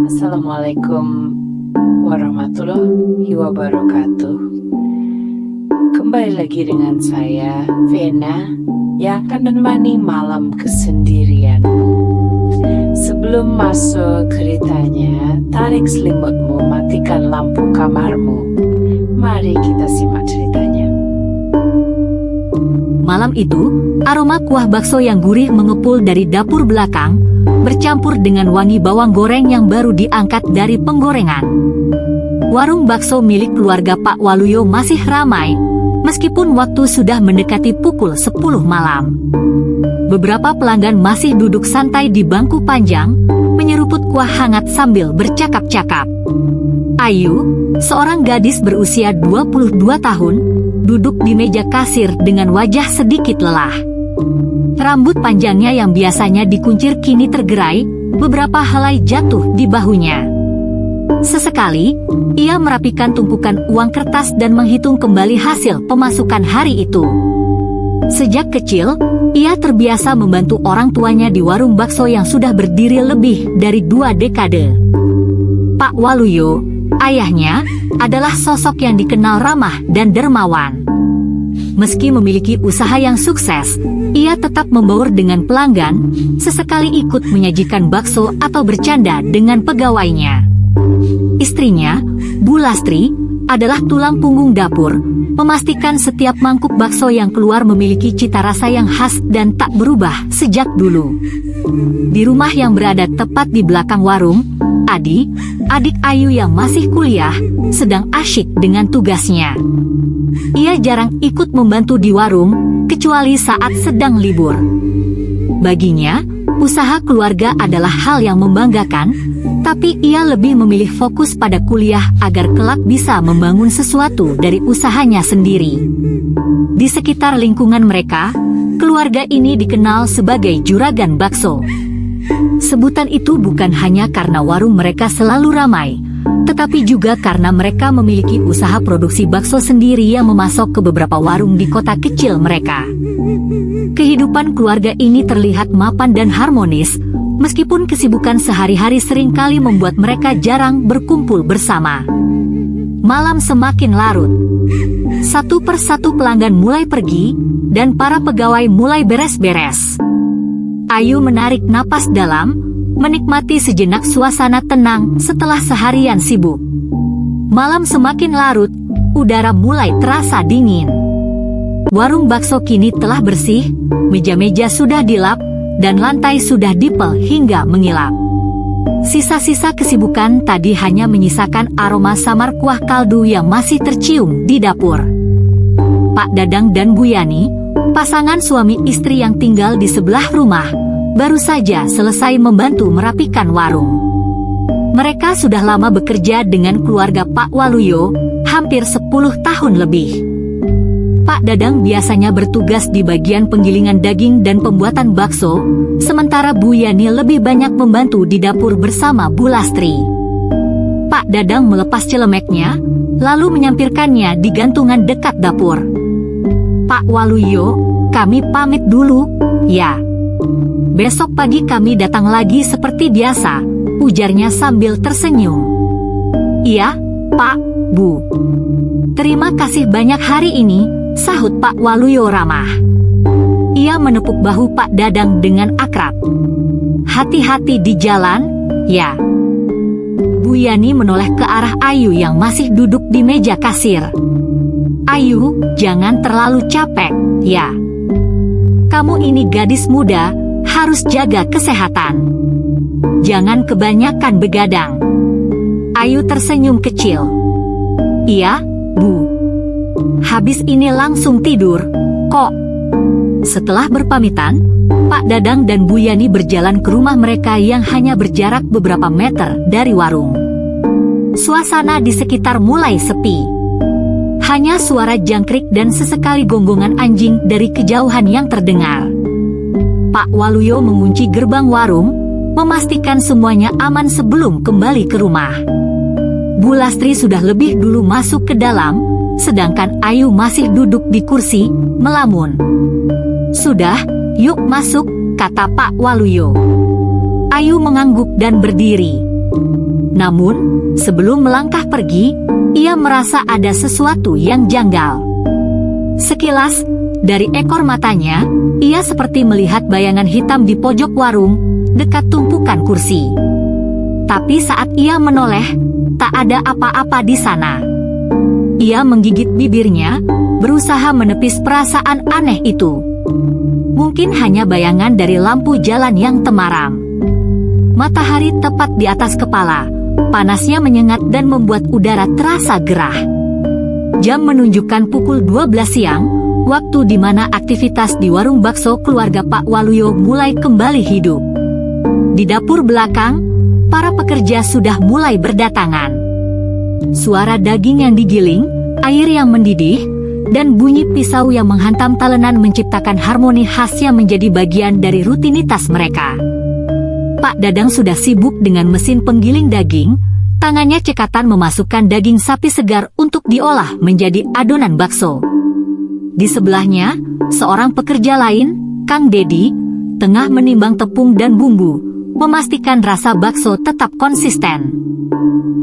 Assalamualaikum warahmatullahi wabarakatuh. Kembali lagi dengan saya, Vena, yang akan menemani malam kesendirian. Sebelum masuk ceritanya, tarik selimutmu, matikan lampu kamarmu. Mari kita simak ceritanya. Malam itu, aroma kuah bakso yang gurih mengepul dari dapur belakang, bercampur dengan wangi bawang goreng yang baru diangkat dari penggorengan. Warung bakso milik keluarga Pak Waluyo masih ramai, meskipun waktu sudah mendekati pukul 10 malam. Beberapa pelanggan masih duduk santai di bangku panjang, menyeruput kuah hangat sambil bercakap-cakap. Ayu, seorang gadis berusia 22 tahun, duduk di meja kasir dengan wajah sedikit lelah. Rambut panjangnya yang biasanya dikuncir kini tergerai, beberapa helai jatuh di bahunya. Sesekali, ia merapikan tumpukan uang kertas dan menghitung kembali hasil pemasukan hari itu. Sejak kecil, ia terbiasa membantu orang tuanya di warung bakso yang sudah berdiri lebih dari 2 dekade. Pak Waluyo, ayahnya, adalah sosok yang dikenal ramah dan dermawan. Meski memiliki usaha yang sukses, ia tetap membaur dengan pelanggan, sesekali ikut menyajikan bakso atau bercanda dengan pegawainya. Istrinya, Bu Lastri, adalah tulang punggung dapur, memastikan setiap mangkuk bakso yang keluar memiliki cita rasa yang khas dan tak berubah sejak dulu. Di rumah yang berada tepat di belakang warung, Adi, adik Ayu yang masih kuliah, sedang asyik dengan tugasnya. Ia jarang ikut membantu di warung, kecuali saat sedang libur. Baginya, usaha keluarga adalah hal yang membanggakan, tapi ia lebih memilih fokus pada kuliah agar kelak bisa membangun sesuatu dari usahanya sendiri. Di sekitar lingkungan mereka, keluarga ini dikenal sebagai juragan bakso. Sebutan itu bukan hanya karena warung mereka selalu ramai, tetapi juga karena mereka memiliki usaha produksi bakso sendiri yang memasok ke beberapa warung di kota kecil mereka. Kehidupan keluarga ini terlihat mapan dan harmonis, meskipun kesibukan sehari-hari seringkali membuat mereka jarang berkumpul bersama. Malam semakin larut. Satu persatu pelanggan mulai pergi, dan para pegawai mulai beres-beres. Ayu menarik napas dalam, menikmati sejenak suasana tenang setelah seharian sibuk. Malam semakin larut, udara mulai terasa dingin. Warung bakso kini telah bersih, meja-meja sudah dilap, dan lantai sudah dipel hingga mengilap. Sisa-sisa kesibukan tadi hanya menyisakan aroma samar kuah kaldu yang masih tercium di dapur. Pak Dadang dan Bu Yani, pasangan suami istri yang tinggal di sebelah rumah, baru saja selesai membantu merapikan warung. Mereka sudah lama bekerja dengan keluarga Pak Waluyo, hampir 10 tahun lebih. Pak Dadang biasanya bertugas di bagian penggilingan daging dan pembuatan bakso, sementara Bu Yani lebih banyak membantu di dapur bersama Bu Lastri. Pak Dadang melepas celemeknya, lalu menyampirkannya di gantungan dekat dapur. Pak Waluyo, kami pamit dulu, ya. Besok pagi kami datang lagi seperti biasa, ujarnya sambil tersenyum. Iya, Pak, Bu. Terima kasih banyak hari ini, sahut Pak Waluyo ramah. Ia menepuk bahu Pak Dadang dengan akrab. Hati-hati di jalan, ya. Bu Yani menoleh ke arah Ayu yang masih duduk di meja kasir. Ayu, jangan terlalu capek, ya. Kamu ini gadis muda, harus jaga kesehatan. Jangan kebanyakan begadang. Ayu tersenyum kecil. Iya, Bu. Habis ini langsung tidur, kok. Setelah berpamitan, Pak Dadang dan Bu Yani berjalan ke rumah mereka yang hanya berjarak beberapa meter dari warung. Suasana di sekitar mulai sepi. Hanya suara jangkrik dan sesekali gonggongan anjing dari kejauhan yang terdengar. Pak Waluyo mengunci gerbang warung, memastikan semuanya aman sebelum kembali ke rumah. Bu Lastri sudah lebih dulu masuk ke dalam, sedangkan Ayu masih duduk di kursi, melamun. Sudah, yuk masuk, kata Pak Waluyo. Ayu mengangguk dan berdiri. Namun, sebelum melangkah pergi, ia merasa ada sesuatu yang janggal. Sekilas, dari ekor matanya, ia seperti melihat bayangan hitam di pojok warung, dekat tumpukan kursi. Tapi saat ia menoleh, tak ada apa-apa di sana. Ia menggigit bibirnya, berusaha menepis perasaan aneh itu. Mungkin hanya bayangan dari lampu jalan yang temaram. Matahari tepat di atas kepala, panasnya menyengat dan membuat udara terasa gerah. Jam menunjukkan pukul 12 siang, waktu di mana aktivitas di warung bakso keluarga Pak Waluyo mulai kembali hidup. Di dapur belakang, para pekerja sudah mulai berdatangan. Suara daging yang digiling, air yang mendidih, dan bunyi pisau yang menghantam talenan menciptakan harmoni khas yang menjadi bagian dari rutinitas mereka. Pak Dadang sudah sibuk dengan mesin penggiling daging, tangannya cekatan memasukkan daging sapi segar untuk diolah menjadi adonan bakso. Di sebelahnya, seorang pekerja lain, Kang Dedi, tengah menimbang tepung dan bumbu, memastikan rasa bakso tetap konsisten.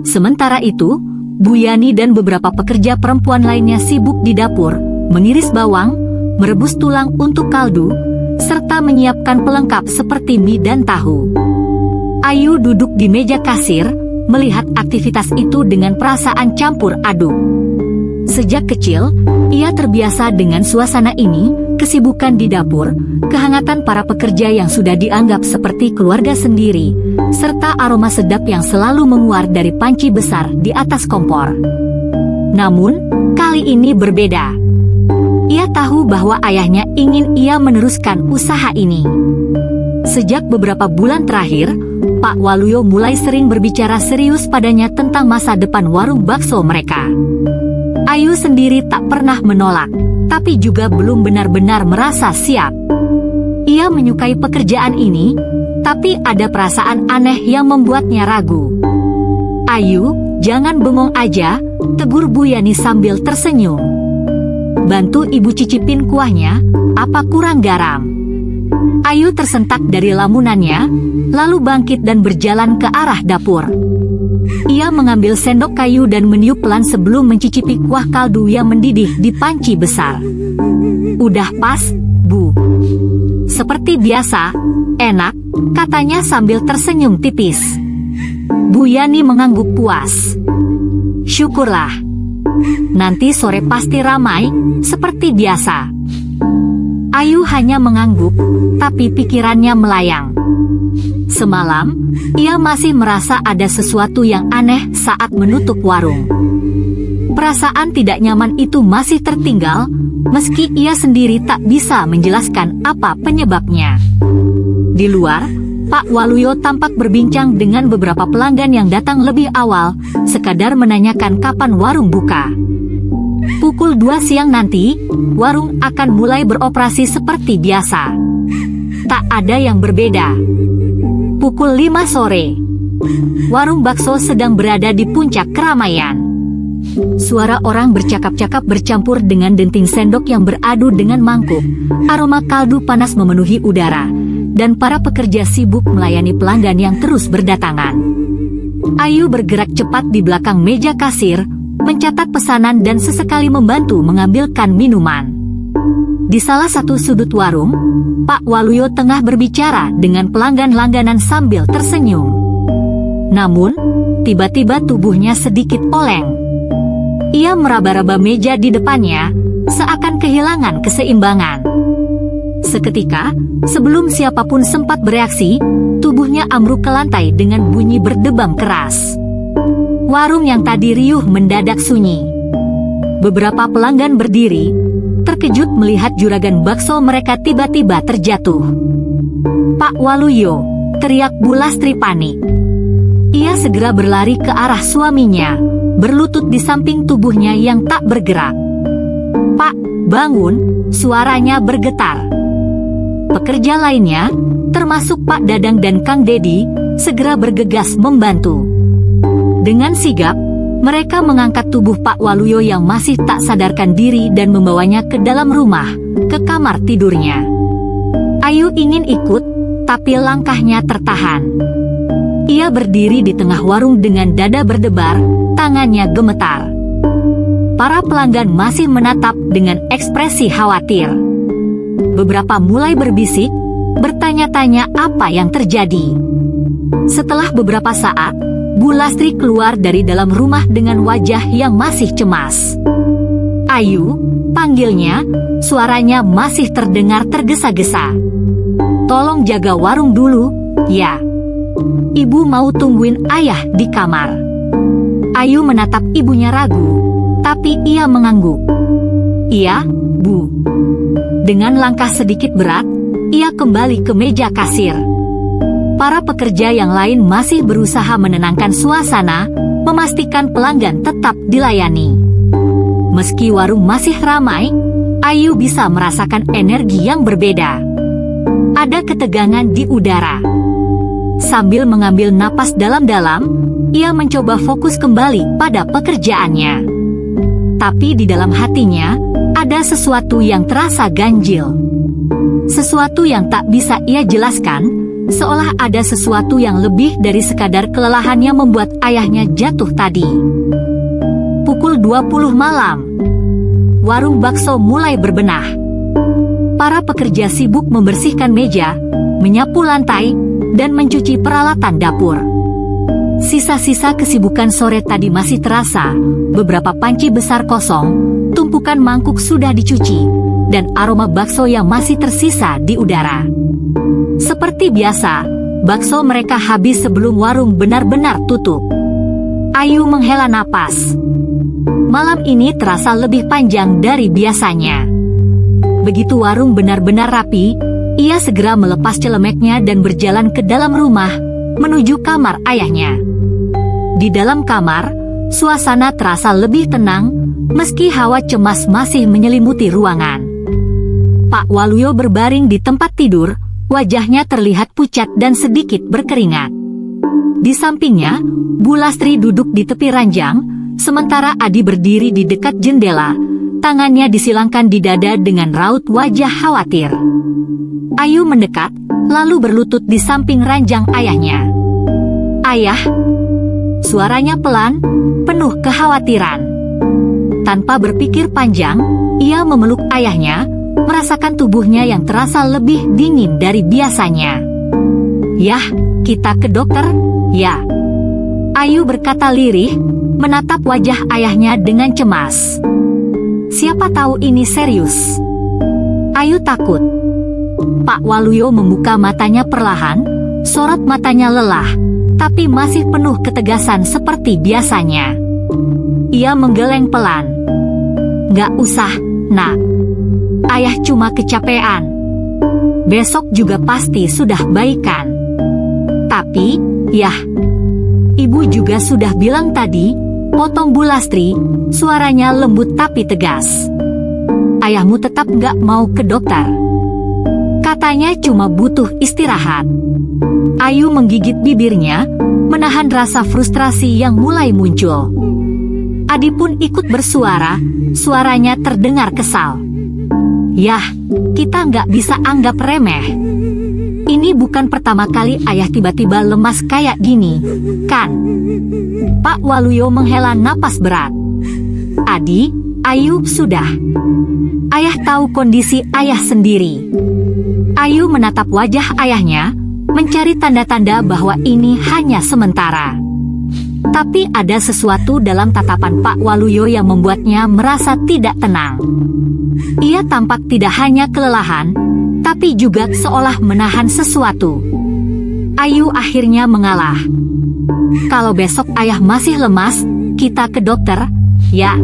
Sementara itu, Bu Yani dan beberapa pekerja perempuan lainnya sibuk di dapur, mengiris bawang, merebus tulang untuk kaldu, serta menyiapkan pelengkap seperti mie dan tahu. Ayu duduk di meja kasir, melihat aktivitas itu dengan perasaan campur aduk. Sejak kecil, ia terbiasa dengan suasana ini, kesibukan di dapur, kehangatan para pekerja yang sudah dianggap seperti keluarga sendiri, serta aroma sedap yang selalu menguar dari panci besar di atas kompor. Namun, kali ini berbeda. Ia tahu bahwa ayahnya ingin ia meneruskan usaha ini. Sejak beberapa bulan terakhir, Pak Waluyo mulai sering berbicara serius padanya tentang masa depan warung bakso mereka. Ayu sendiri tak pernah menolak, tapi juga belum benar-benar merasa siap. Ia menyukai pekerjaan ini, tapi ada perasaan aneh yang membuatnya ragu. Ayu, jangan bengong aja, tegur Bu Yani sambil tersenyum. Bantu ibu cicipin kuahnya, apa kurang garam? Ayu tersentak dari lamunannya, lalu bangkit dan berjalan ke arah dapur. Ia mengambil sendok kayu dan meniup pelan sebelum mencicipi kuah kaldu yang mendidih di panci besar. Udah pas, Bu. Seperti biasa, enak, katanya sambil tersenyum tipis. Bu Yani mengangguk puas. Syukurlah. Nanti sore pasti ramai, seperti biasa. Ayu hanya mengangguk, tapi pikirannya melayang. Semalam, ia masih merasa ada sesuatu yang aneh saat menutup warung. Perasaan tidak nyaman itu masih tertinggal, meski ia sendiri tak bisa menjelaskan apa penyebabnya. Di luar, Pak Waluyo tampak berbincang dengan beberapa pelanggan yang datang lebih awal, sekadar menanyakan kapan warung buka. Pukul 2 siang nanti, warung akan mulai beroperasi seperti biasa. Tak ada yang berbeda. Pukul 5 sore, warung bakso sedang berada di puncak keramaian. Suara orang bercakap-cakap bercampur dengan denting sendok yang beradu dengan mangkuk. Aroma kaldu panas memenuhi udara, dan para pekerja sibuk melayani pelanggan yang terus berdatangan. Ayu bergerak cepat di belakang meja kasir, mencatat pesanan dan sesekali membantu mengambilkan minuman. Di salah satu sudut warung, Pak Waluyo tengah berbicara dengan pelanggan langganan sambil tersenyum. Namun, tiba-tiba tubuhnya sedikit oleng. Ia meraba-raba meja di depannya, seakan kehilangan keseimbangan. Seketika, sebelum siapapun sempat bereaksi, tubuhnya ambruk ke lantai dengan bunyi berdebam keras. Warung yang tadi riuh mendadak sunyi. Beberapa pelanggan berdiri, terkejut melihat juragan bakso mereka tiba-tiba terjatuh. Pak Waluyo, teriak Bu Lastri panik. Ia segera berlari ke arah suaminya, berlutut di samping tubuhnya yang tak bergerak. Pak, bangun, suaranya bergetar. Pekerja lainnya, termasuk Pak Dadang dan Kang Dedi, segera bergegas membantu. Dengan sigap, mereka mengangkat tubuh Pak Waluyo yang masih tak sadarkan diri dan membawanya ke dalam rumah, ke kamar tidurnya. Ayu ingin ikut, tapi langkahnya tertahan. Ia berdiri di tengah warung dengan dada berdebar, tangannya gemetar. Para pelanggan masih menatap dengan ekspresi khawatir. Beberapa mulai berbisik, bertanya-tanya apa yang terjadi. Setelah beberapa saat, Bu Lastri keluar dari dalam rumah dengan wajah yang masih cemas. "Ayu," panggilnya, suaranya masih terdengar tergesa-gesa. "Tolong jaga warung dulu, ya. Ibu mau tungguin ayah di kamar." Ayu menatap ibunya ragu, tapi ia mengangguk. "Iya, Bu." Dengan langkah sedikit berat, ia kembali ke meja kasir. Para pekerja yang lain masih berusaha menenangkan suasana, memastikan pelanggan tetap dilayani. Meski warung masih ramai, Ayu bisa merasakan energi yang berbeda. Ada ketegangan di udara. Sambil mengambil napas dalam-dalam, ia mencoba fokus kembali pada pekerjaannya. Tapi di dalam hatinya, ada sesuatu yang terasa ganjil. Sesuatu yang tak bisa ia jelaskan, seolah ada sesuatu yang lebih dari sekadar kelelahan yang membuat ayahnya jatuh tadi. Pukul 20 malam. Warung bakso mulai berbenah. Para pekerja sibuk membersihkan meja, menyapu lantai, dan mencuci peralatan dapur. Sisa-sisa kesibukan sore tadi masih terasa, beberapa panci besar kosong, tumpukan mangkuk sudah dicuci, dan aroma bakso yang masih tersisa di udara. Seperti biasa, bakso mereka habis sebelum warung benar-benar tutup. Ayu menghela napas. Malam ini terasa lebih panjang dari biasanya. Begitu warung benar-benar rapi, ia segera melepas celemeknya dan berjalan ke dalam rumah, menuju kamar ayahnya. Di dalam kamar, suasana terasa lebih tenang, meski hawa cemas masih menyelimuti ruangan. Pak Waluyo berbaring di tempat tidur, wajahnya terlihat pucat dan sedikit berkeringat. Di sampingnya, Bu Lastri duduk di tepi ranjang, sementara Adi berdiri di dekat jendela, tangannya disilangkan di dada dengan raut wajah khawatir. Ayu mendekat, lalu berlutut di samping ranjang ayahnya. "Ayah." Suaranya pelan, penuh kekhawatiran. Tanpa berpikir panjang, ia memeluk ayahnya, merasakan tubuhnya yang terasa lebih dingin dari biasanya. "Yah, kita ke dokter, ya?" Ayu berkata lirih, menatap wajah ayahnya dengan cemas. Siapa tahu ini serius. Ayu takut. Pak Waluyo membuka matanya perlahan, sorot matanya lelah, tapi masih penuh ketegasan seperti biasanya. Ia menggeleng pelan. "Gak usah, Nak. Ayah cuma kecapean. Besok juga pasti sudah baikan. Tapi, yah, Ibu juga sudah bilang tadi," potong Bu Lastri, suaranya lembut tapi tegas. "Ayahmu tetap gak mau ke dokter. Katanya cuma butuh istirahat." Ayu menggigit bibirnya, menahan rasa frustrasi yang mulai muncul. Adi pun ikut bersuara, suaranya terdengar kesal. "Yah, kita nggak bisa anggap remeh. Ini bukan pertama kali ayah tiba-tiba lemas kayak gini, kan?" Pak Waluyo menghela napas berat. "Adi, Ayu, sudah. Ayah tahu kondisi ayah sendiri." Ayu menatap wajah ayahnya, mencari tanda-tanda bahwa ini hanya sementara. Tapi ada sesuatu dalam tatapan Pak Waluyo yang membuatnya merasa tidak tenang. Ia tampak tidak hanya kelelahan, tapi juga seolah menahan sesuatu. Ayu akhirnya mengalah. "Kalau besok ayah masih lemas, kita ke dokter, ya?"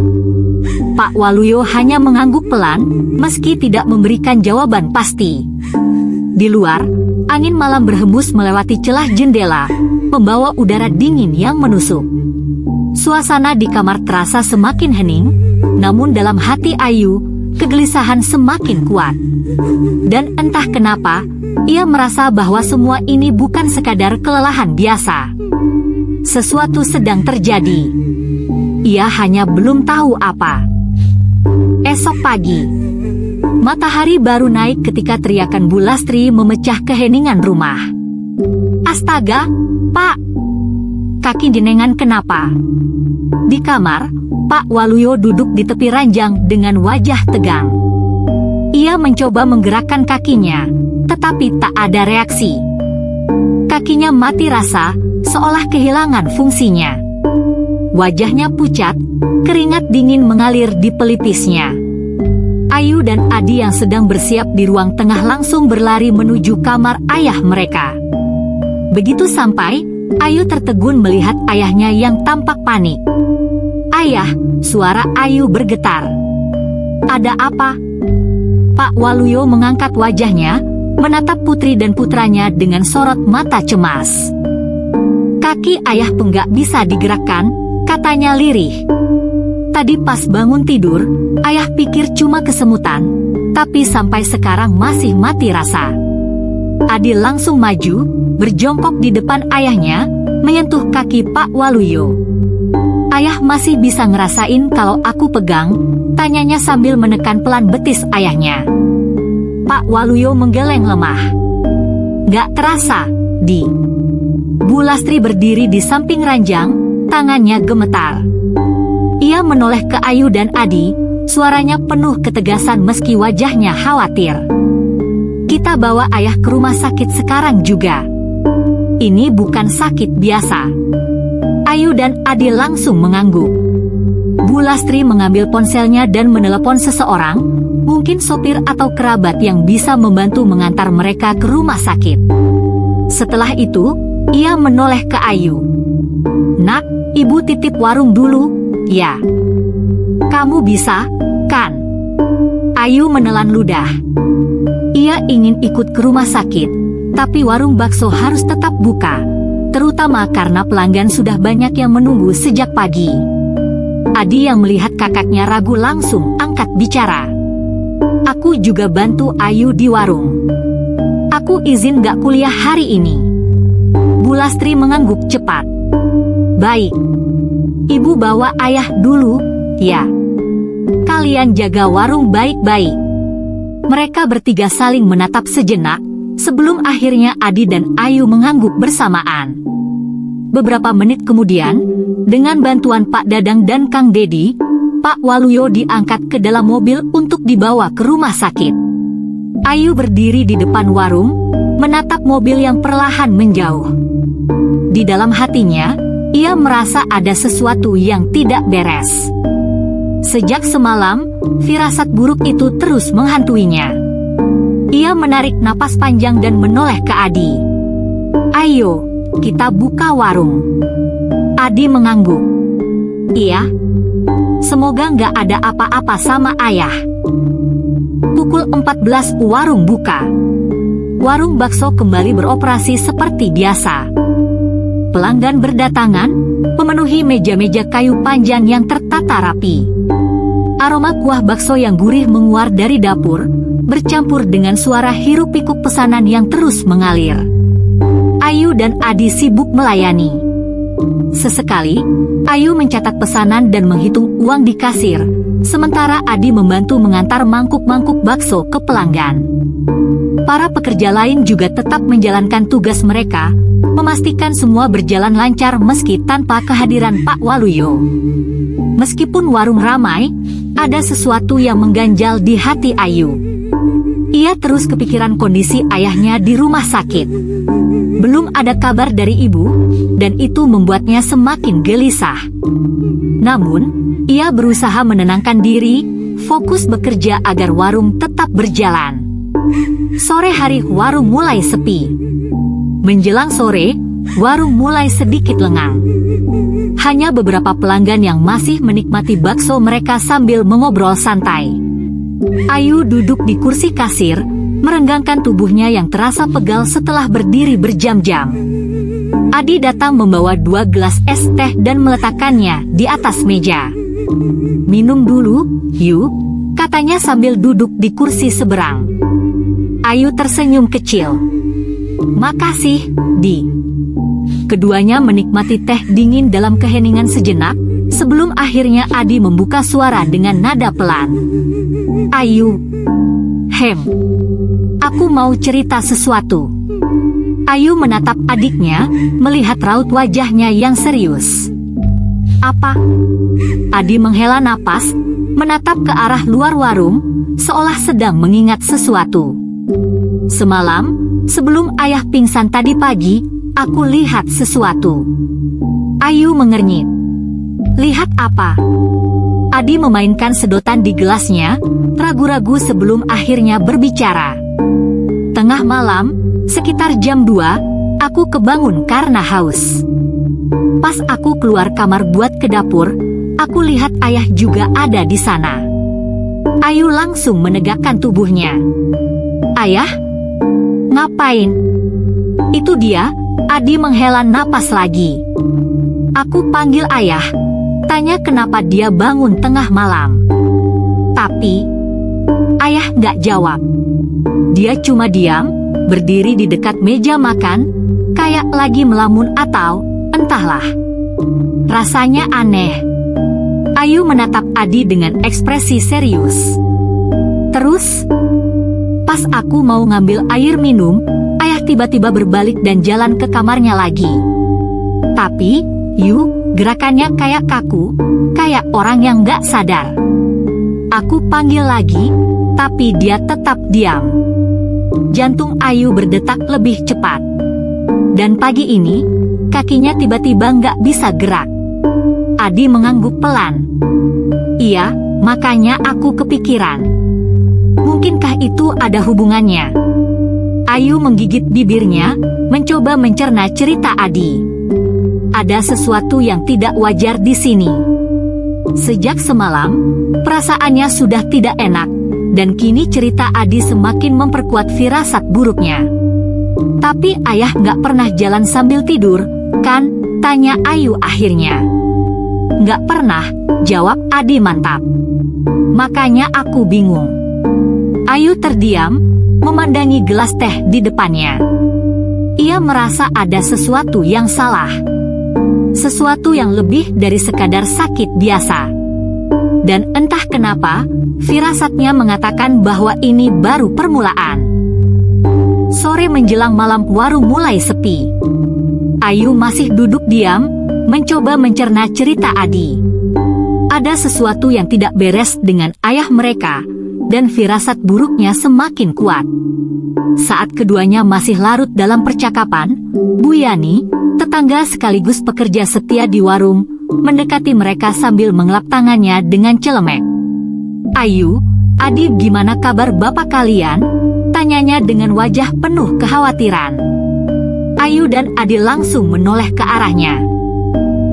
Pak Waluyo hanya mengangguk pelan, meski tidak memberikan jawaban pasti. Di luar, angin malam berhembus melewati celah jendela, membawa udara dingin yang menusuk. Suasana di kamar terasa semakin hening, namun dalam hati Ayu, kegelisahan semakin kuat. Dan entah kenapa, ia merasa bahwa semua ini bukan sekadar kelelahan biasa. Sesuatu sedang terjadi. Ia hanya belum tahu apa. Esok pagi, Matahari baru naik ketika teriakan Bu Lastri memecah keheningan rumah. Astaga, Pak! Kaki jenengan kenapa? Di kamar, Pak Waluyo duduk di tepi ranjang dengan wajah tegang. Ia mencoba menggerakkan kakinya, tetapi tak ada reaksi. Kakinya mati rasa, seolah kehilangan fungsinya. Wajahnya pucat, keringat dingin mengalir di pelipisnya. Ayu dan Adi yang sedang bersiap di ruang tengah langsung berlari menuju kamar ayah mereka. Begitu sampai, Ayu tertegun melihat ayahnya yang tampak panik. "Ayah," suara Ayu bergetar. "Ada apa?" Pak Waluyo mengangkat wajahnya, menatap putri dan putranya dengan sorot mata cemas. "Kaki ayah penggak bisa digerakkan," katanya lirih. "Tadi pas bangun tidur, ayah pikir cuma kesemutan, tapi sampai sekarang masih mati rasa." Adi langsung maju, berjongkok di depan ayahnya, menyentuh kaki Pak Waluyo. "Ayah masih bisa ngerasain kalau aku pegang?" tanyanya sambil menekan pelan betis ayahnya. Pak Waluyo menggeleng lemah. "Gak terasa, Di." Bu Lastri berdiri di samping ranjang, tangannya gemetar. Ia menoleh ke Ayu dan Adi, suaranya penuh ketegasan meski wajahnya khawatir. "Kita bawa ayah ke rumah sakit sekarang juga. Ini bukan sakit biasa." Ayu dan Adi langsung mengangguk. Bu Lastri mengambil ponselnya dan menelepon seseorang, mungkin sopir atau kerabat yang bisa membantu mengantar mereka ke rumah sakit. Setelah itu, ia menoleh ke Ayu. "Nak, ibu titip warung dulu, ya? Kamu bisa, kan?" Ayu menelan ludah. Ia ingin ikut ke rumah sakit, tapi warung bakso harus tetap buka, terutama karena pelanggan sudah banyak yang menunggu sejak pagi. Adi yang melihat kakaknya ragu langsung angkat bicara. "Aku juga bantu Ayu di warung. Aku izin gak kuliah hari ini." Bu Lastri mengangguk cepat. "Baik. Ibu bawa ayah dulu, ya. Kalian jaga warung baik-baik." Mereka bertiga saling menatap sejenak, sebelum akhirnya Adi dan Ayu mengangguk bersamaan. Beberapa menit kemudian, dengan bantuan Pak Dadang dan Kang Dedi, Pak Waluyo diangkat ke dalam mobil untuk dibawa ke rumah sakit. Ayu berdiri di depan warung, menatap mobil yang perlahan menjauh. Di dalam hatinya, ia merasa ada sesuatu yang tidak beres. Sejak semalam, firasat buruk itu terus menghantuinya. Ia menarik napas panjang dan menoleh ke Adi. "Ayo, kita buka warung." Adi mengangguk. "Iya. Semoga nggak ada apa-apa sama ayah." Pukul 14 warung buka. Warung bakso kembali beroperasi seperti biasa. Pelanggan berdatangan, memenuhi meja-meja kayu panjang yang tertata rapi. Aroma kuah bakso yang gurih menguar dari dapur, bercampur dengan suara hiruk-pikuk pesanan yang terus mengalir. Ayu dan Adi sibuk melayani. Sesekali, Ayu mencatat pesanan dan menghitung uang di kasir, sementara Adi membantu mengantar mangkuk-mangkuk bakso ke pelanggan. Para pekerja lain juga tetap menjalankan tugas mereka, memastikan semua berjalan lancar meski tanpa kehadiran Pak Waluyo. Meskipun warung ramai, ada sesuatu yang mengganjal di hati Ayu. Ia terus kepikiran kondisi ayahnya di rumah sakit. Belum ada kabar dari ibu, dan itu membuatnya semakin gelisah. Namun, ia berusaha menenangkan diri, fokus bekerja agar warung tetap berjalan. Sore hari warung mulai sepi. Menjelang sore, warung mulai sedikit lengang. Hanya beberapa pelanggan yang masih menikmati bakso mereka sambil mengobrol santai. Ayu duduk di kursi kasir, merenggangkan tubuhnya yang terasa pegal setelah berdiri berjam-jam. Adi datang membawa 2 gelas es teh dan meletakkannya di atas meja. "Minum dulu, yuk," katanya sambil duduk di kursi seberang. Ayu tersenyum kecil. "Makasih, Di." Keduanya menikmati teh dingin dalam keheningan sejenak, sebelum akhirnya Adi membuka suara dengan nada pelan. "Ayu, Aku mau cerita sesuatu. Ayu menatap adiknya, melihat raut wajahnya yang serius. Apa? Adi menghela napas, menatap ke arah luar warung, seolah sedang mengingat sesuatu. Semalam, sebelum ayah pingsan tadi pagi, aku lihat sesuatu. Ayu mengernyit. Lihat apa? Adi memainkan sedotan di gelasnya, ragu-ragu sebelum akhirnya berbicara. Tengah malam, sekitar jam 2, aku kebangun karena haus. Pas aku keluar kamar buat ke dapur, aku lihat ayah juga ada di sana. Ayu langsung menegakkan tubuhnya. Ayah? Ngapain? Itu dia, Adi menghela napas lagi. Aku panggil ayah, tanya kenapa dia bangun tengah malam. Tapi, ayah nggak jawab. Dia cuma diam, berdiri di dekat meja makan, kayak lagi melamun atau entahlah. Rasanya aneh. Ayu menatap Adi dengan ekspresi serius. Terus, pas aku mau ngambil air minum, ayah tiba-tiba berbalik dan jalan ke kamarnya lagi. Tapi, gerakannya kayak kaku, kayak orang yang gak sadar. Aku panggil lagi, tapi dia tetap diam. Jantung Ayu berdetak lebih cepat. Dan pagi ini, kakinya tiba-tiba gak bisa gerak. Adi mengangguk pelan. Iya, makanya aku kepikiran. Mungkinkah itu ada hubungannya? Ayu menggigit bibirnya, mencoba mencerna cerita Adi. Ada sesuatu yang tidak wajar di sini. Sejak semalam, perasaannya sudah tidak enak, dan kini cerita Adi semakin memperkuat firasat buruknya. Tapi ayah nggak pernah jalan sambil tidur, kan? Tanya Ayu akhirnya. Nggak pernah, jawab Adi mantap. Makanya aku bingung. Ayu terdiam, memandangi gelas teh di depannya. Ia merasa ada sesuatu yang salah. Sesuatu yang lebih dari sekadar sakit biasa. Dan entah kenapa, firasatnya mengatakan bahwa ini baru permulaan. Sore menjelang malam warung mulai sepi. Ayu masih duduk diam, mencoba mencerna cerita Adi. Ada sesuatu yang tidak beres dengan ayah mereka, dan firasat buruknya semakin kuat. Saat keduanya masih larut dalam percakapan, Bu Yani, tetangga sekaligus pekerja setia di warung, mendekati mereka sambil mengelap tangannya dengan celemek. Ayu, Adi, gimana kabar bapak kalian? Tanyanya dengan wajah penuh kekhawatiran. Ayu dan Adi langsung menoleh ke arahnya.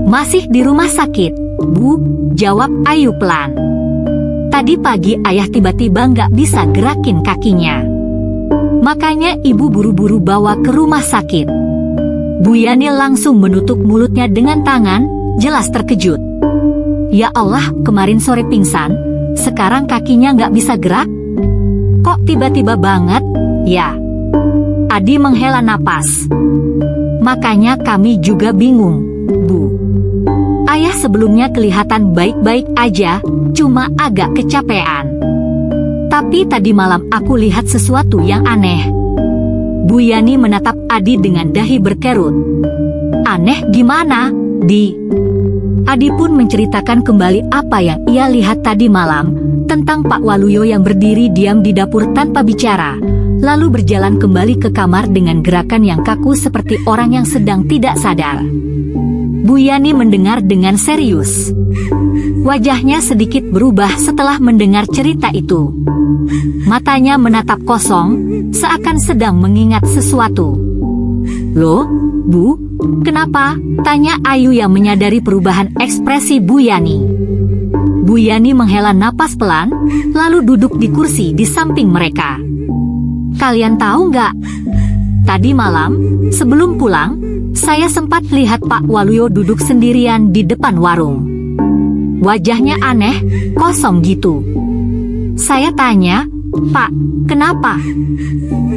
Masih di rumah sakit, Bu, jawab Ayu pelan. Tadi pagi ayah tiba-tiba nggak bisa gerakin kakinya. Makanya ibu buru-buru bawa ke rumah sakit. Bu Yani langsung menutup mulutnya dengan tangan, jelas terkejut. Ya Allah, kemarin sore pingsan, sekarang kakinya nggak bisa gerak? Kok tiba-tiba banget, ya? Adi menghela napas. Makanya kami juga bingung, Bu. Ayah sebelumnya kelihatan baik-baik aja, cuma agak kecapean. Tapi tadi malam aku lihat sesuatu yang aneh. Bu Yani menatap Adi dengan dahi berkerut. Aneh gimana, Di? Adi pun menceritakan kembali apa yang ia lihat tadi malam, tentang Pak Waluyo yang berdiri diam di dapur tanpa bicara, lalu berjalan kembali ke kamar dengan gerakan yang kaku seperti orang yang sedang tidak sadar. Bu Yani mendengar dengan serius. Wajahnya sedikit berubah setelah mendengar cerita itu. Matanya menatap kosong, seakan sedang mengingat sesuatu. Loh, Bu, kenapa? Tanya Ayu yang menyadari perubahan ekspresi Bu Yani. Bu Yani menghela napas pelan, lalu duduk di kursi di samping mereka. Kalian tahu nggak? Tadi malam, sebelum pulang, saya sempat lihat Pak Waluyo duduk sendirian di depan warung. Wajahnya aneh, kosong gitu. Saya tanya, Pak, kenapa?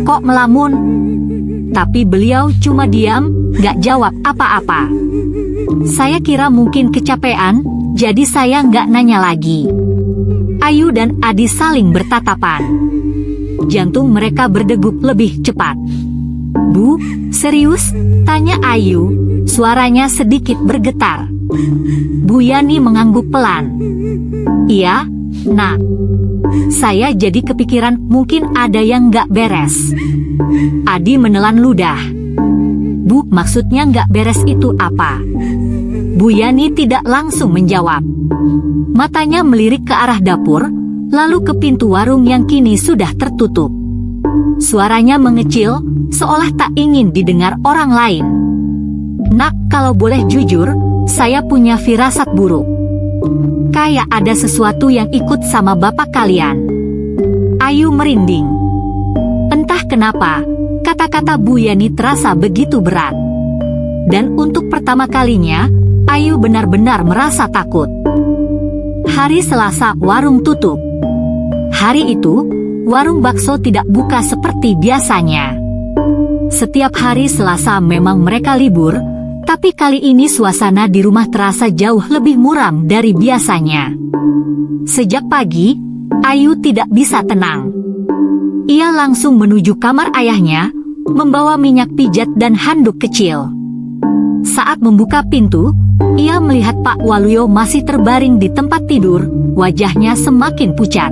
Kok melamun? Tapi beliau cuma diam, gak jawab apa-apa. Saya kira mungkin kecapean, jadi saya gak nanya lagi. Ayu dan Adi saling bertatapan. jantung mereka berdegup lebih cepat. "Bu, serius?" tanya Ayu, suaranya sedikit bergetar. Bu Yani mengangguk pelan. "Iya, Nak. Saya jadi kepikiran mungkin ada yang nggak beres." Adi menelan ludah. "Bu, maksudnya nggak beres itu apa?" Bu Yani tidak langsung menjawab. Matanya melirik ke arah dapur, lalu ke pintu warung yang kini sudah tertutup. Suaranya mengecil, seolah tak ingin didengar orang lain. "Nak, kalau boleh jujur, saya punya firasat buruk. Kayak ada sesuatu yang ikut sama bapak kalian." Ayu merinding. Entah kenapa, kata-kata Bu Yani terasa begitu berat. Dan untuk pertama kalinya, Ayu benar-benar merasa takut. Hari Selasa, warung tutup. Hari itu, warung bakso tidak buka seperti biasanya. Setiap hari Selasa memang mereka libur, tapi kali ini suasana di rumah terasa jauh lebih muram dari biasanya. Sejak pagi, Ayu tidak bisa tenang. Ia langsung menuju kamar ayahnya, membawa minyak pijat dan handuk kecil. Saat membuka pintu, ia melihat Pak Waluyo masih terbaring di tempat tidur, wajahnya semakin pucat.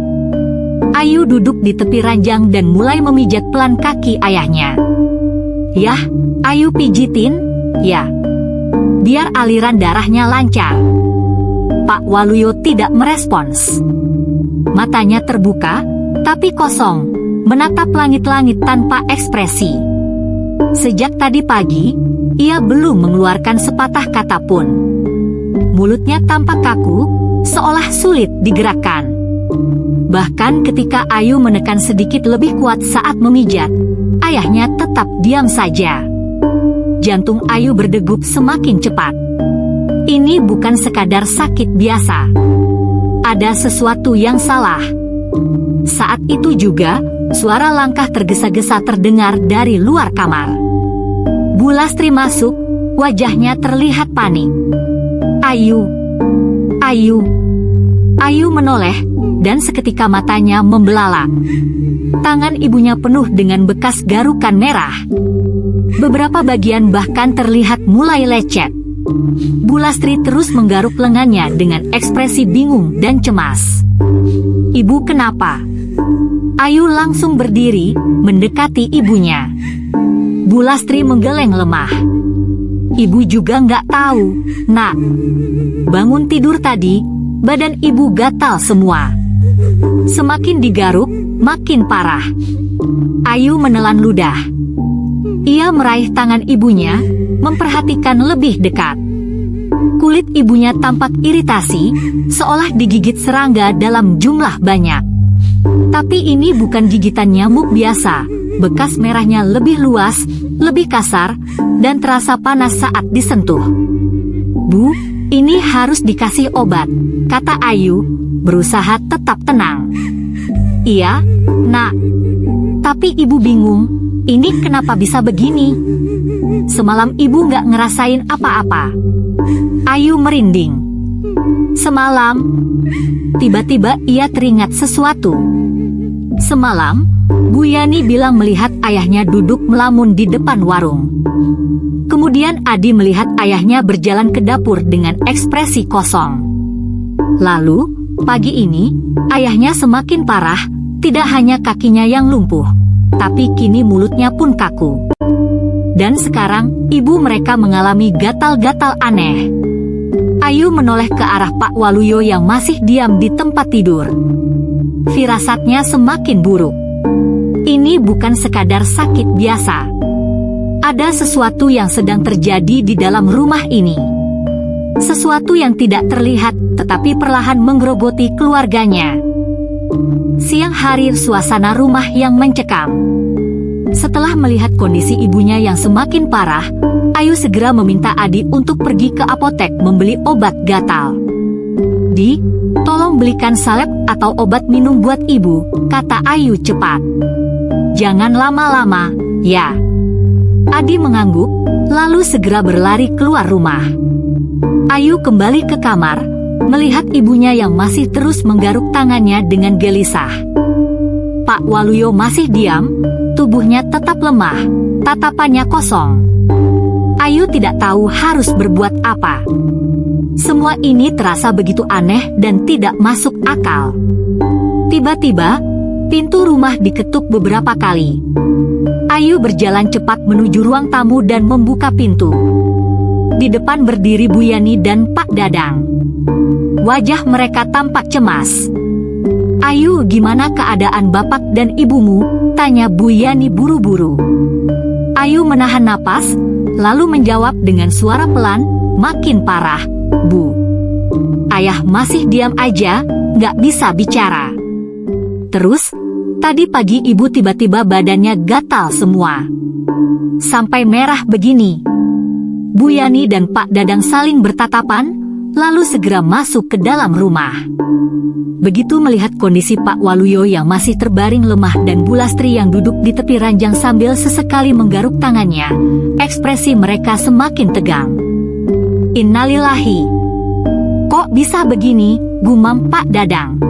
Ayu duduk di tepi ranjang dan mulai memijat pelan kaki ayahnya. "Yah, Ayu pijitin, ya. Biar aliran darahnya lancar." Pak Waluyo tidak merespons. Matanya terbuka, tapi kosong, menatap langit-langit tanpa ekspresi. Sejak tadi pagi, ia belum mengeluarkan sepatah kata pun. Mulutnya tampak kaku, seolah sulit digerakkan. Bahkan ketika Ayu menekan sedikit lebih kuat saat memijat, ayahnya tetap diam saja. Jantung Ayu berdegup semakin cepat. Ini bukan sekadar sakit biasa. Ada sesuatu yang salah. Saat itu juga, suara langkah tergesa-gesa terdengar dari luar kamar. Bu Lastri masuk, wajahnya terlihat panik. "Ayu, Ayu." Ayu menoleh, dan seketika matanya membelalak. Tangan ibunya penuh dengan bekas garukan merah. Beberapa bagian bahkan terlihat mulai lecet. Bu Lastri terus menggaruk lengannya dengan ekspresi bingung dan cemas. "Ibu kenapa?" Ayu langsung berdiri, mendekati ibunya. Bu Lastri menggeleng lemah. "Ibu juga nggak tahu, Nak. Bangun tidur tadi, badan ibu gatal semua. Semakin digaruk, makin parah." Ayu menelan ludah. Ia meraih tangan ibunya, memperhatikan lebih dekat. Kulit ibunya tampak iritasi, seolah digigit serangga dalam jumlah banyak. Tapi ini bukan gigitan nyamuk biasa. Bekas merahnya lebih luas, lebih kasar, dan terasa panas saat disentuh. "Bu, ini harus dikasih obat," kata Ayu, berusaha tetap tenang. "Iya, Nak. Tapi ibu bingung, ini kenapa bisa begini? Semalam ibu nggak ngerasain apa-apa." Ayu merinding. Semalam, tiba-tiba ia teringat sesuatu. Semalam, Bu Yani bilang melihat ayahnya duduk melamun di depan warung. Kemudian Adi melihat ayahnya berjalan ke dapur dengan ekspresi kosong. Lalu, pagi ini, ayahnya semakin parah, tidak hanya kakinya yang lumpuh, tapi kini mulutnya pun kaku. Dan sekarang, ibu mereka mengalami gatal-gatal aneh. Ayu menoleh ke arah Pak Waluyo yang masih diam di tempat tidur. Firasatnya semakin buruk. Ini bukan sekadar sakit biasa. Ada sesuatu yang sedang terjadi di dalam rumah ini. Sesuatu yang tidak terlihat, tetapi perlahan menggerogoti keluarganya. Siang hari suasana rumah yang mencekam. Setelah melihat kondisi ibunya yang semakin parah, Ayu segera meminta Adi untuk pergi ke apotek membeli obat gatal. "Di, tolong belikan salep atau obat minum buat ibu," kata Ayu cepat. "Jangan lama-lama, ya." Adi mengangguk, lalu segera berlari keluar rumah. Ayu kembali ke kamar, melihat ibunya yang masih terus menggaruk tangannya dengan gelisah. Pak Waluyo masih diam, tubuhnya tetap lemah, tatapannya kosong. Ayu tidak tahu harus berbuat apa. Semua ini terasa begitu aneh dan tidak masuk akal. Tiba-tiba, pintu rumah diketuk beberapa kali. Ayu berjalan cepat menuju ruang tamu dan membuka pintu. Di depan berdiri Bu Yani dan Pak Dadang. Wajah mereka tampak cemas. "Ayu, gimana keadaan bapak dan ibumu?" tanya Bu Yani buru-buru. Ayu menahan napas, lalu menjawab dengan suara pelan, "Makin parah, Bu. Ayah masih diam aja, nggak bisa bicara. Terus, tadi pagi ibu tiba-tiba badannya gatal semua. Sampai merah begini." Bu Yani dan Pak Dadang saling bertatapan, lalu segera masuk ke dalam rumah. Begitu melihat kondisi Pak Waluyo yang masih terbaring lemah dan Bu Lastri yang duduk di tepi ranjang sambil sesekali menggaruk tangannya, ekspresi mereka semakin tegang. "Innalillahi. Kok bisa begini?" gumam Pak Dadang.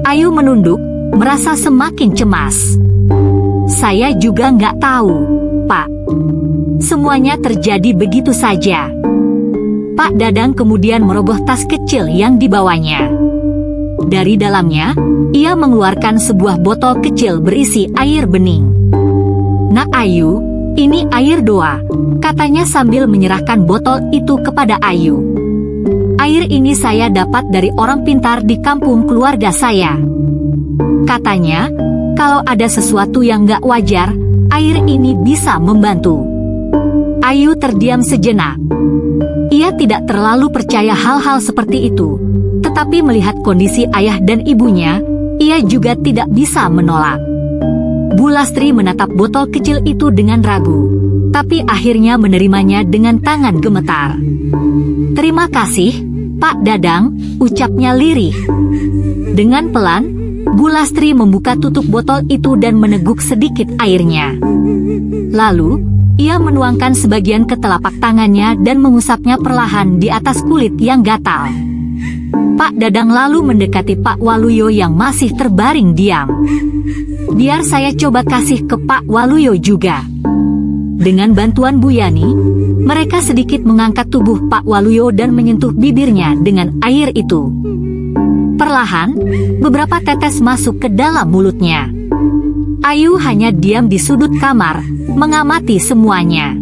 Ayu menunduk, merasa semakin cemas. "Saya juga nggak tahu, Pak. Semuanya terjadi begitu saja." Pak Dadang kemudian merogoh tas kecil yang dibawanya. Dari dalamnya, ia mengeluarkan sebuah botol kecil berisi air bening. "Nak Ayu, ini air doa," katanya sambil menyerahkan botol itu kepada Ayu. "Air ini saya dapat dari orang pintar di kampung keluarga saya. Katanya, kalau ada sesuatu yang nggak wajar, air ini bisa membantu." Ayu terdiam sejenak. Ia tidak terlalu percaya hal-hal seperti itu, tetapi melihat kondisi ayah dan ibunya, ia juga tidak bisa menolak. Bu Lastri menatap botol kecil itu dengan ragu, tapi akhirnya menerimanya dengan tangan gemetar. "Terima kasih, Pak Dadang," ucapnya lirih. Dengan pelan, Bu Lastri membuka tutup botol itu dan meneguk sedikit airnya. Lalu, ia menuangkan sebagian ke telapak tangannya dan mengusapnya perlahan di atas kulit yang gatal. Pak Dadang lalu mendekati Pak Waluyo yang masih terbaring diam. "Biar saya coba kasih ke Pak Waluyo juga." Dengan bantuan Bu Yani, mereka sedikit mengangkat tubuh Pak Waluyo dan menyentuh bibirnya dengan air itu. Perlahan, beberapa tetes masuk ke dalam mulutnya. Ayu hanya diam di sudut kamar, mengamati semuanya.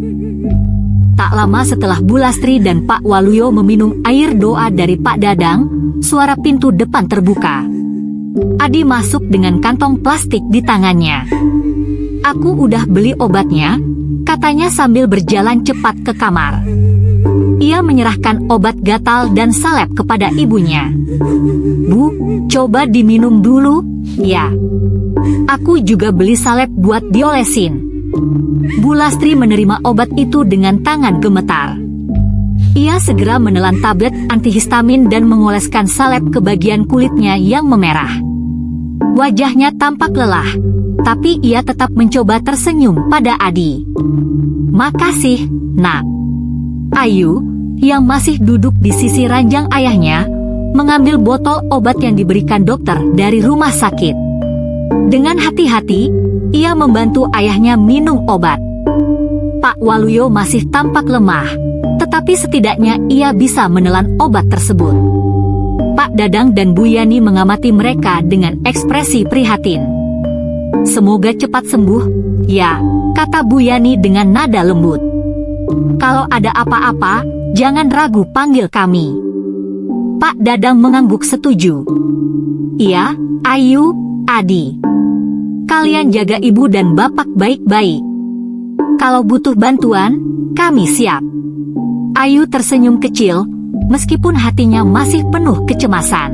Tak lama setelah Bu Lastri dan Pak Waluyo meminum air doa dari Pak Dadang, suara pintu depan terbuka. Adi masuk dengan kantong plastik di tangannya. "Aku udah beli obatnya," katanya sambil berjalan cepat ke kamar. Ia menyerahkan obat gatal dan salep kepada ibunya. "Bu, coba diminum dulu, ya. Aku juga beli salep buat diolesin." Bu Lastri menerima obat itu dengan tangan gemetar. Ia segera menelan tablet antihistamin dan mengoleskan salep ke bagian kulitnya yang memerah. Wajahnya tampak lelah, tapi ia tetap mencoba tersenyum pada Adi. "Makasih, Nak." Ayu, yang masih duduk di sisi ranjang ayahnya, mengambil botol obat yang diberikan dokter dari rumah sakit. Dengan hati-hati, ia membantu ayahnya minum obat. Pak Waluyo masih tampak lemah, tetapi setidaknya ia bisa menelan obat tersebut. Pak Dadang dan Bu Yani mengamati mereka dengan ekspresi prihatin. "Semoga cepat sembuh, ya," kata Bu Yani dengan nada lembut. "Kalau ada apa-apa, jangan ragu panggil kami." Pak Dadang mengangguk setuju. "Iya, Ayu, Adi. Kalian jaga ibu dan bapak baik-baik. Kalau butuh bantuan, kami siap." Ayu tersenyum kecil, meskipun hatinya masih penuh kecemasan.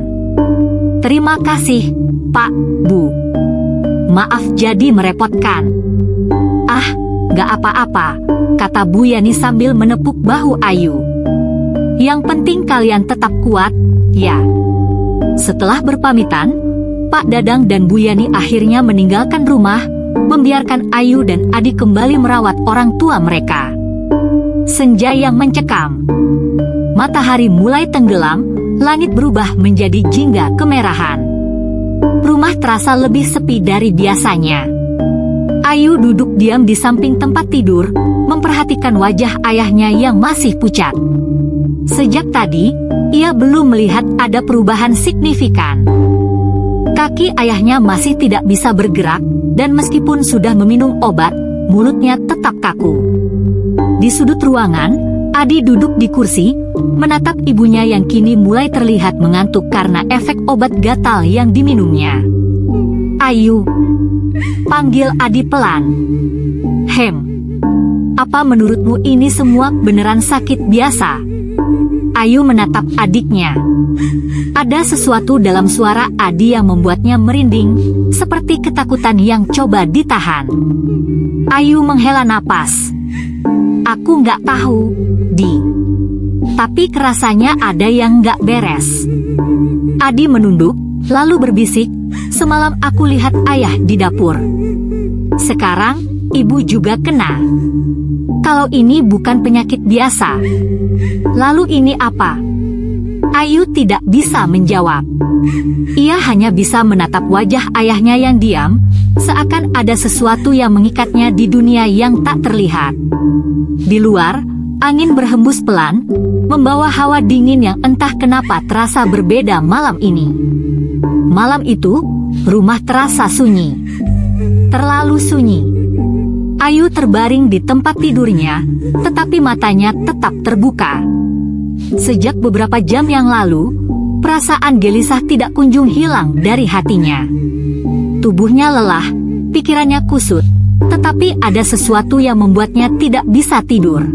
"Terima kasih, Pak, Bu. Maaf jadi merepotkan." "Ah, gak apa-apa," kata Bu Yani sambil menepuk bahu Ayu. "Yang penting kalian tetap kuat, ya." Setelah berpamitan, Pak Dadang dan Bu Yani akhirnya meninggalkan rumah, membiarkan Ayu dan Adi kembali merawat orang tua mereka. Senja yang mencekam. Matahari mulai tenggelam, langit berubah menjadi jingga kemerahan. Rumah terasa lebih sepi dari biasanya. Ayu duduk diam di samping tempat tidur, memperhatikan wajah ayahnya yang masih pucat. Sejak tadi, ia belum melihat ada perubahan signifikan. Kaki ayahnya masih tidak bisa bergerak, dan meskipun sudah meminum obat, mulutnya tetap kaku. Di sudut ruangan, Adi duduk di kursi, menatap ibunya yang kini mulai terlihat mengantuk karena efek obat gatal yang diminumnya. Ayu, panggil Adi pelan. Apa menurutmu ini semua beneran sakit biasa? Ayu menatap adiknya. Ada sesuatu dalam suara Adi yang membuatnya merinding, seperti ketakutan yang coba ditahan. Ayu menghela napas. Aku nggak tahu, Di. Tapi kerasanya ada yang nggak beres. Adi menunduk, lalu berbisik, semalam aku lihat ayah di dapur. Sekarang, ibu juga kena. Kalau ini bukan penyakit biasa, lalu ini apa? Ayu tidak bisa menjawab. Ia hanya bisa menatap wajah ayahnya yang diam, seakan ada sesuatu yang mengikatnya di dunia yang tak terlihat. Di luar, angin berhembus pelan, membawa hawa dingin yang entah kenapa terasa berbeda malam ini. Malam itu, rumah terasa sunyi. Terlalu sunyi. Ayu terbaring di tempat tidurnya, tetapi matanya tetap terbuka. Sejak beberapa jam yang lalu, perasaan gelisah tidak kunjung hilang dari hatinya. Tubuhnya lelah, pikirannya kusut, tetapi ada sesuatu yang membuatnya tidak bisa tidur.